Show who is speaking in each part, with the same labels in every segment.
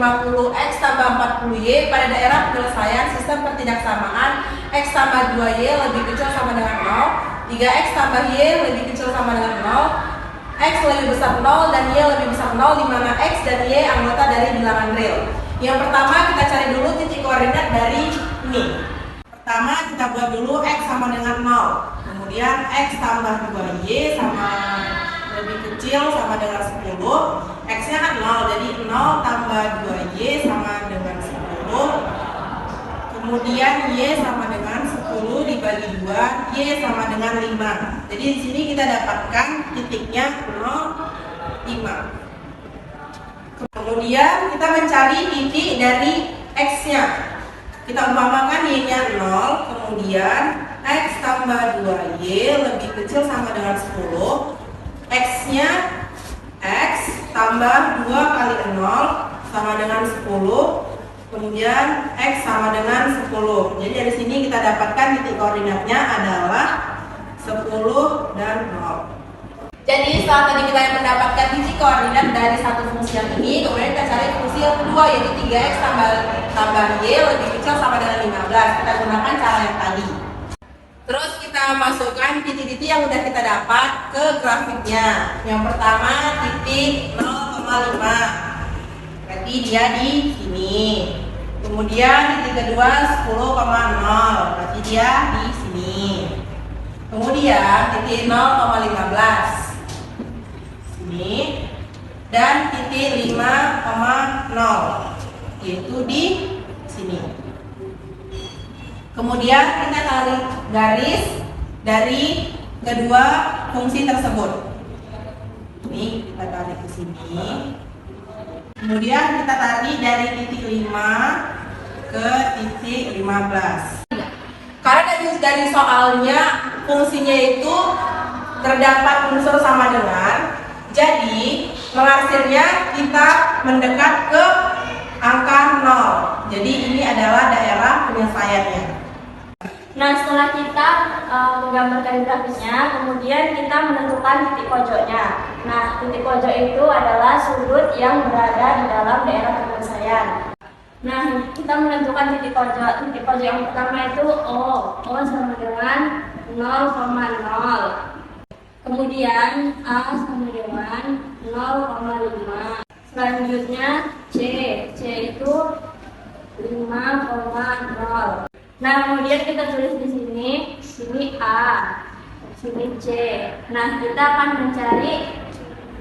Speaker 1: 50x tambah 40y pada daerah penyelesaian sistem pertidaksamaan x tambah 2y lebih kecil sama dengan 0, 3x tambah y lebih kecil sama dengan 0, x lebih besar 0 dan y lebih besar 0, di mana x dan y anggota dari bilangan real. Yang pertama kita cari dulu titik koordinat dari ini. Pertama kita buat dulu x sama dengan 0, kemudian x tambah 2y sama lebih kecil sama dengan 10, x nya kan 0, jadi 0 tambah 2y sama dengan 10, kemudian y sama dengan 10 dibagi 2, y sama dengan 5. Jadi di sini kita dapatkan titiknya 0, 5. Kemudian kita mencari titik dari x nya. Kita umpamakan y nya 0, kemudian x tambah 2y lebih kecil sama dengan 10, x nya x tambah 2 kali 0 sama dengan 10, kemudian x sama dengan 10. Jadi dari sini kita dapatkan titik koordinatnya adalah 10 dan 0. Jadi setelah tadi kita mendapatkan titik koordinat dari satu fungsi yang ini, kemudian kita cari fungsi yang kedua, yaitu 3x tambah y lebih kecil sama dengan 15. Kita gunakan cara yang tadi. Terus kita masukkan titik-titik yang udah kita dapat ke grafiknya. Yang pertama titik 0,5, berarti dia di sini. Kemudian titik kedua 10,0, berarti dia di sini. Kemudian titik 0,15 sini, dan titik 5,0 yaitu di sini. Kemudian kita tarik garis dari kedua fungsi tersebut. Ini kita tarik ke sini. Kemudian kita tarik dari titik 5 ke titik 15. Karena dari soalnya fungsinya itu terdapat unsur sama dengan, jadi mengakhirnya kita mendekat ke angka 0. Jadi ini adalah daerah penyelesaiannya.
Speaker 2: Nah, setelah kita menggambarkan grafiknya, kemudian kita menentukan titik pojoknya. Nah, titik pojok itu adalah sudut yang berada di dalam daerah penyelesaian. Nah, kita menentukan titik pojok. Titik pojok yang pertama itu O. O sama dengan 0,0. Kemudian A sama dengan 0,5. Selanjutnya C. C itu 5,0. Nah, kemudian kita tulis di sini A, sini C. Nah, kita akan mencari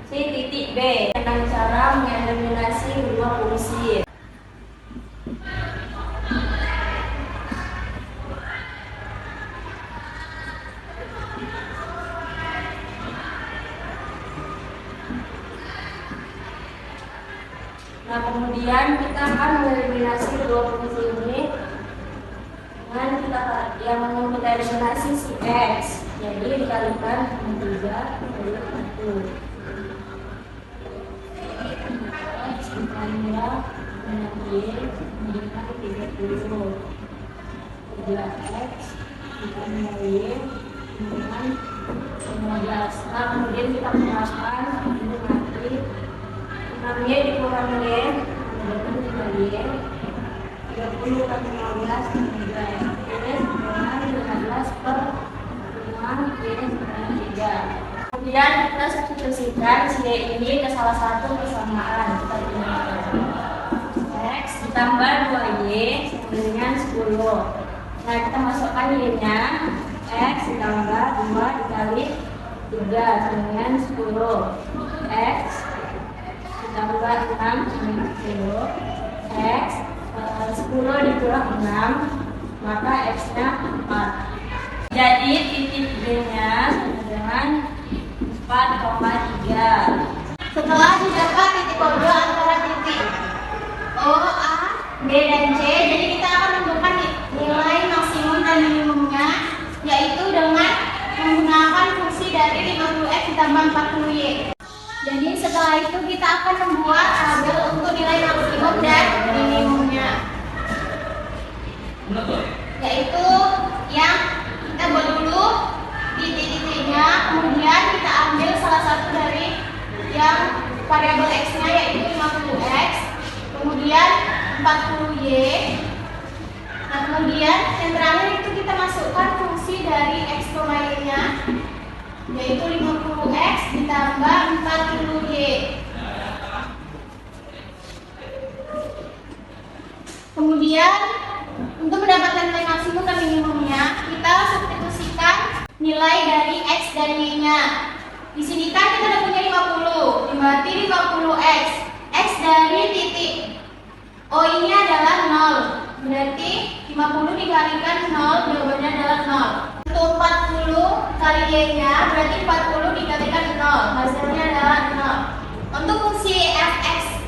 Speaker 2: si titik B dengan cara mengeliminasi dua fungsi. Nah, kemudian kita akan mengeliminasi dua fungsi ini dengan kita eliminasi si X, jadi dikalikan dengan 3 kali 1. X ditambah dengan Y dengan 30. 3X ditambah Y dengan 15. Nah, kemudian kita kurangkan ini mati 6Y dikurangi Y dengan 3Y, 30 kali 15 dengan 15 per 5 dengan 3. Kemudian kita substitusikan si Y ini ke salah satu persamaan. Kita gunakan X ditambah 2Y sama dengan 10. Nah, kita masukkan Y nya, X ditambah 2 dikali 3 sama dengan 10. X ditambah 6 sama 10. X 10 dikurang 6, maka X nya 4. Jadi titik B nya sama dengan 4,3.
Speaker 3: Setelah didapat titik pojok antara titik O, A, B, dan C, jadi kita akan menentukan nilai maksimum dan minimumnya, yaitu dengan menggunakan fungsi dari 50x ditambah 40y. Jadi setelah itu kita akan membuat tabel untuk nilai maksimum dan minimumnya, yaitu yang kita buat dulu titik-titiknya, kemudian kita ambil salah satu dari yang variabel x nya yaitu 50x, kemudian kemudian 40Y. Nah, kemudian yang terakhir itu kita masukkan fungsi dari X, Y-nya, yaitu 50X ditambah 40Y. Kemudian untuk mendapatkan nilai maksimum dan minimumnya, kita substitusikan nilai dari X dan Y-nya. Di sini kan kita udah punya 50, berarti 50X. X dari titik O ini adalah 0, berarti 50 dikalikan 0, jawabannya adalah 0. Untuk 40 kali Y-nya, berarti 40 dikalikan 0, hasilnya adalah 0. Untuk fungsi fx,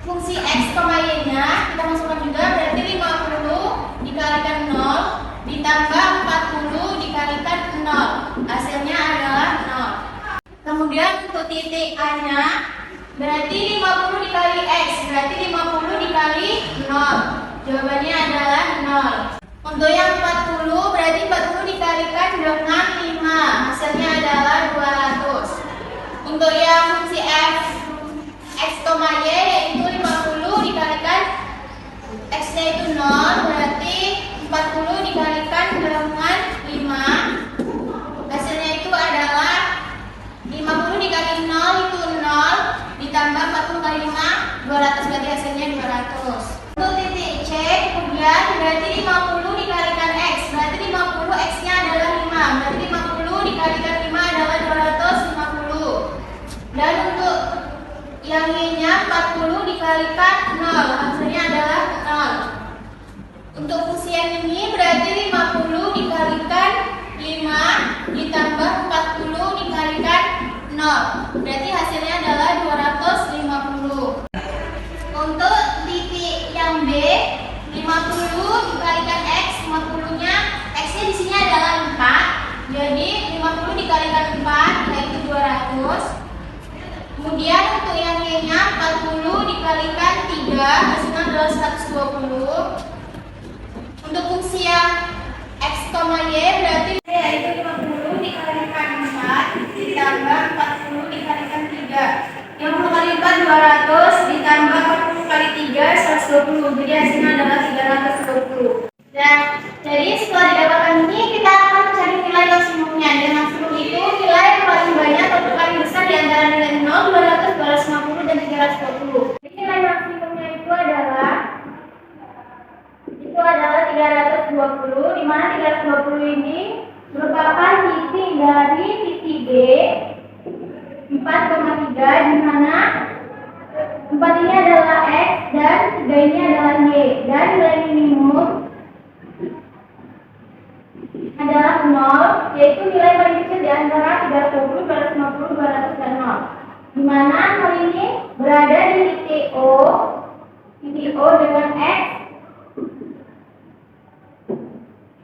Speaker 3: fungsi X, Y-nya, kita masukkan juga, berarti 50 dikalikan 0, ditambah 40 dikalikan 0, hasilnya adalah 0. Kemudian untuk titik A-nya, berarti 50 dikali X, berarti 50 dikali 0, jawabannya adalah 0. Untuk yang 40, berarti 40 dikalikan dengan 5, hasilnya adalah 200. Untuk yang fungsi F, X, Y, yaitu 50 dikalikan X-nya itu 0, berarti 40 dikalikan dengan 5, hasilnya itu adalah 50 dikali 0 itu 0, ditambah 40 kali 5, 200, berarti hasilnya 200. Untuk titik C, kemudian berarti 50 dikalikan X, berarti 50 X-nya adalah 5, berarti 50 dikalikan 5 adalah 250. Dan untuk yang Y-nya 40 dikalikan 0, hasilnya adalah 0. Untuk fungsi yang ini berarti 50 dikalikan 5 ditambah 40 dikalikan 0, berarti hasilnya adalah 250. Untuk titik yang B, 50 dikalikan X, 50-nya X-nya di sini adalah 4, jadi 50 dikalikan 4 yaitu 200. Kemudian untuk yang Y-nya 40 dikalikan 3, hasilnya adalah 120. Untuk fungsi yang X, Y berarti yaitu 50 dikalikan 4 ditambah 40 dikalikan 3. 50 kali 4 200 ditambah 40 kali 3 120. Jadi hasilnya adalah 320. Dan jadi setelah didapatkan ini kita akan mencari nilai maksimumnya. Dan maksimum itu nilai yang paling banyak atau paling besar di antara nilai 0, 200, 250 dan 320. Jadi nilai maksimumnya itu adalah 320, di mana 320 ini merupakan titik dari titik B 4,3, di mana 4 ini adalah X dan 3 ini adalah Y, dan nilai minimum adalah 0, yaitu nilai paling kecil di antara 320, 250, 200 dan 0, di mana hal ini berada di titik O dengan X,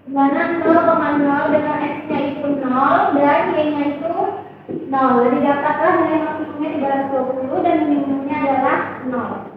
Speaker 3: di mana 0,0 dengan X-nya itu 0 dan Y-nya itu 0. Jadi dapatlah nilai maksimumnya 320 dan minimumnya adalah 0.